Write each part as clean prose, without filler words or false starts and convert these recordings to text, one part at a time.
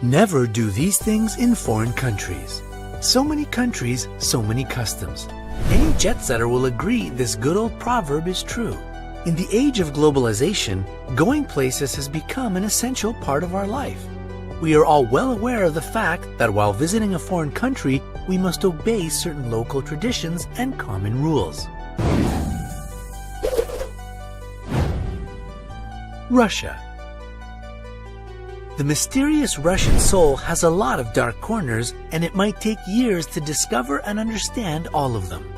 Never do these things in foreign countries. So many countries, so many customs. Any jet setter will agree this good old proverb is true. In the age of globalization, going places has become an essential part of our life. We are all well aware of the fact that while visiting a foreign country, we must obey certain local traditions and common rules. Russia. The mysterious Russian soul has a lot of dark corners, and it might take years to discover and understand all of them.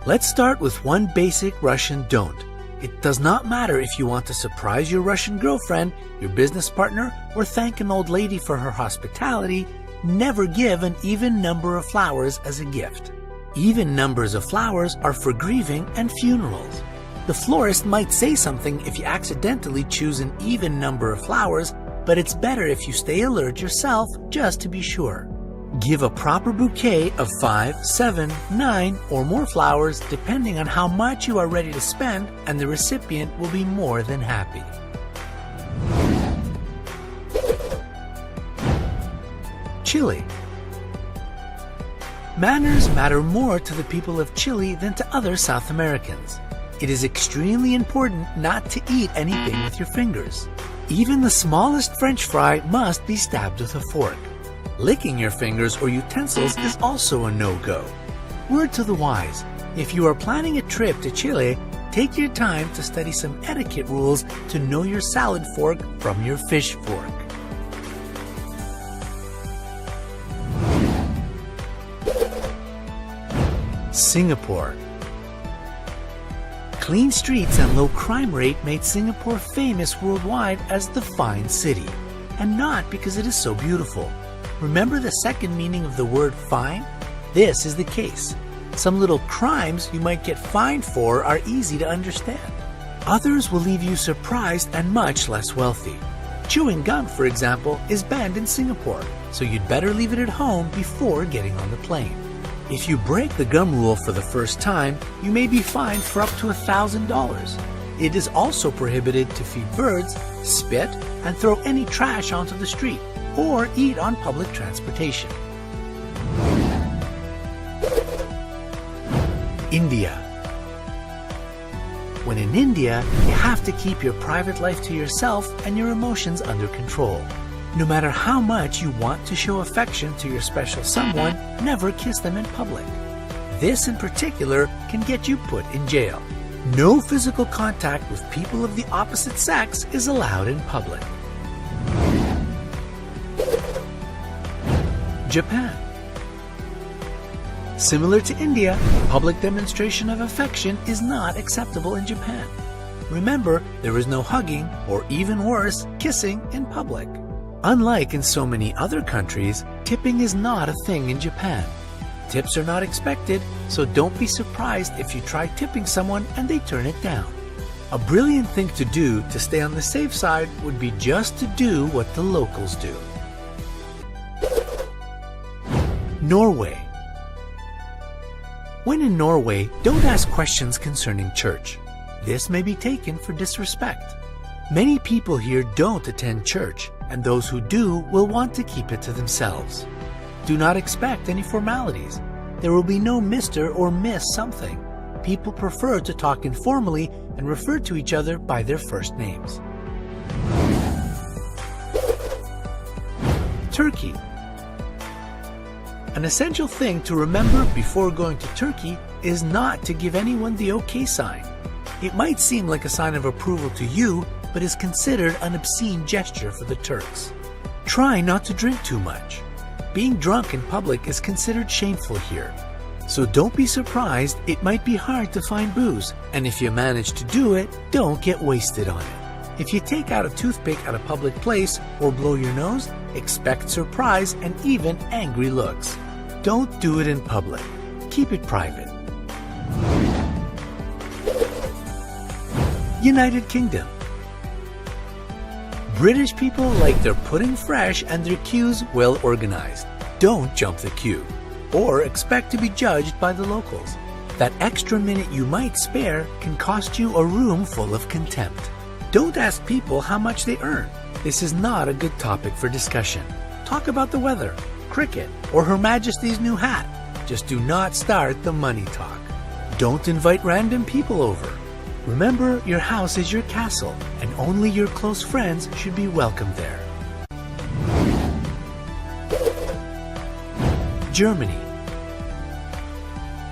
Let's start with one basic Russian don't. It does not matter if you want to surprise your Russian girlfriend, your business partner, or thank an old lady for her hospitality, never give an even number of flowers as a gift. Even numbers of flowers are for grieving and funerals. The florist might say something if you accidentally choose an even number of flowers, but it's better if you stay alert yourself just to be sure. Give a proper bouquet of 5, 7, 9, or more flowers depending on how much you are ready to spend, and the recipient will be more than happy. Chile. Manners matter more to the people of Chile than to other South Americans. It is extremely important not to eat anything with your fingers. Even the smallest French fry must be stabbed with a fork. Licking your fingers or utensils is also a no-go. Word to the wise, if you are planning a trip to Chile, take your time to study some etiquette rules to know your salad fork from your fish fork. Singapore. Clean streets and low crime rate made Singapore famous worldwide as the fine city, and not because it is so beautiful. Remember the second meaning of the word fine? This is the case. Some little crimes you might get fined for are easy to understand. Others will leave you surprised and much less wealthy. Chewing gum, for example, is banned in Singapore, so you'd better leave it at home before getting on the plane. If you break the gum rule for the first time, you may be fined for up to $1,000. It is also prohibited to feed birds, spit, and throw any trash onto the street, or eat on public transportation. India. When in India, you have to keep your private life to yourself and your emotions under control. No matter how much you want to show affection to your special someone, never kiss them in public. This in particular can get you put in jail. No physical contact with people of the opposite sex is allowed in public. Japan. Similar to India, public demonstration of affection is not acceptable in Japan. Remember, there is no hugging, or even worse, kissing in public. Unlike in so many other countries, tipping is not a thing in Japan. Tips are not expected, so don't be surprised if you try tipping someone and they turn it down. A brilliant thing to do to stay on the safe side would be just to do what the locals do. Norway. When in Norway, don't ask questions concerning church. This may be taken for disrespect. Many people here don't attend church, and those who do will want to keep it to themselves. Do not expect any formalities. There will be no Mr. or Miss something. People prefer to talk informally and refer to each other by their first names. Turkey. An essential thing to remember before going to Turkey is not to give anyone the OK sign. It might seem like a sign of approval to you, but is considered an obscene gesture for the Turks. Try not to drink too much. Being drunk in public is considered shameful here. So don't be surprised, it might be hard to find booze, and if you manage to do it, don't get wasted on it. If you take out a toothpick at a public place or blow your nose, expect surprise and even angry looks. Don't do it in public. Keep it private. United Kingdom. British people like their pudding fresh and their queues well organized. Don't jump the queue, or expect to be judged by the locals. That extra minute you might spare can cost you a room full of contempt. Don't ask people how much they earn. This is not a good topic for discussion. Talk about the weather, cricket, or Her Majesty's new hat. Just do not start the money talk. Don't invite random people over. Remember, your house is your castle, and only your close friends should be welcome there. Germany.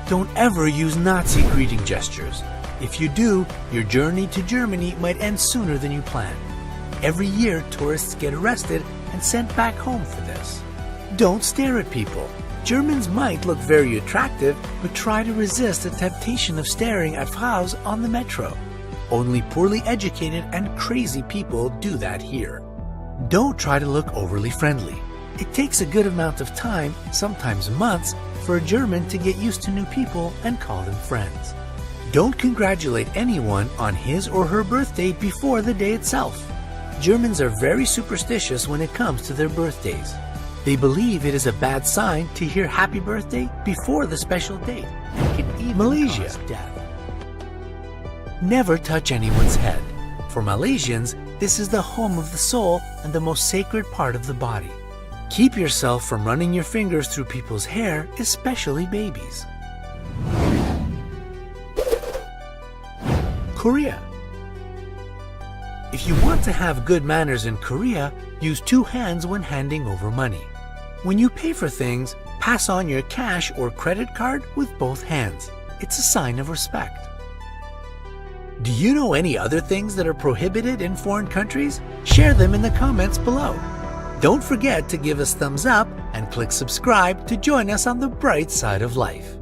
Don't ever use Nazi greeting gestures. If you do, your journey to Germany might end sooner than you planned. Every year, tourists get arrested and sent back home for this. Don't stare at people. Germans might look very attractive, but try to resist the temptation of staring at Fraus on the metro. Only poorly educated and crazy people do that here. Don't try to look overly friendly. It takes a good amount of time, sometimes months, for a German to get used to new people and call them friends. Don't congratulate anyone on his or her birthday before the day itself. Germans are very superstitious when it comes to their birthdays. They believe it is a bad sign to hear happy birthday before the special date and can even cause death. Never touch anyone's head. For Malaysians, this is the home of the soul and the most sacred part of the body. Keep yourself from running your fingers through people's hair, especially babies. Korea. If you want to have good manners in Korea, use two hands when handing over money. When you pay for things, pass on your cash or credit card with both hands. It's a sign of respect. Do you know any other things that are prohibited in foreign countries? Share them in the comments below. Don't forget to give us thumbs up and click subscribe to join us on the bright side of life.